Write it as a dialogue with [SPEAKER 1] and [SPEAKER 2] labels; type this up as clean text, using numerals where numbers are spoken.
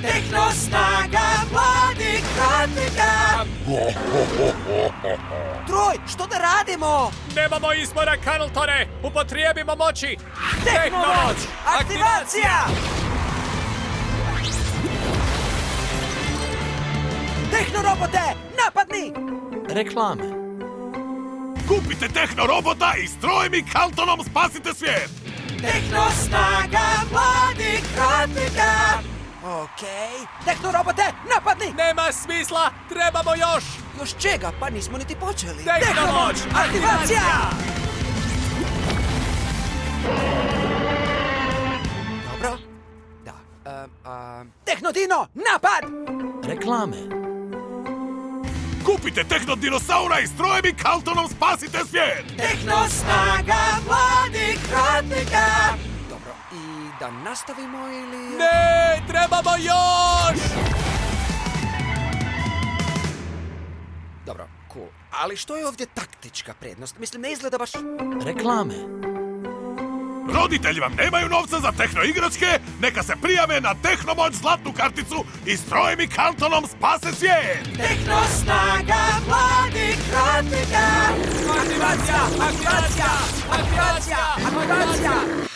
[SPEAKER 1] Tehno snaga mladih radnika. Troj, što da radimo?
[SPEAKER 2] Nemamo izbora, Carltone! Upotrijebimo moći!
[SPEAKER 1] Tehnomoć! Aktivacija! Tehnorobote, napadni!
[SPEAKER 2] Reklame.
[SPEAKER 3] Kupite Tehnorobota i strojem i Carltonom spasite svijet!
[SPEAKER 1] Tehno snaga mladih radnika. Okej. Tehnorobote, napadni!
[SPEAKER 2] Nema smisla! Trebamo još!
[SPEAKER 1] Još čega? Pa nismo niti počeli.
[SPEAKER 2] Tehnomoć!
[SPEAKER 1] Aktivacija! Dobro. Da. Tehnodino, napad!
[SPEAKER 2] Reklame.
[SPEAKER 3] Kupite Tehnodinosaura i strojem i Carltonom spasite svijet!
[SPEAKER 1] Tehno snaga mladih radnika. Dobro, i da nastavimo ili...
[SPEAKER 2] Ne! Trebamo još!
[SPEAKER 1] Dobro, cool. Ali što je ovdje taktička prednost? Mislim, ne izgleda baš...
[SPEAKER 2] Reklame.
[SPEAKER 3] Roditelji vam nemaju novca za tehno igračke, neka se prijave na Tehnomoć zlatnu karticu i strojem i Carltonom spase svijet!
[SPEAKER 1] Tehno snaga mladih radnika. Aktivacija! Aktivacija! Aktivacija! Aktivacija!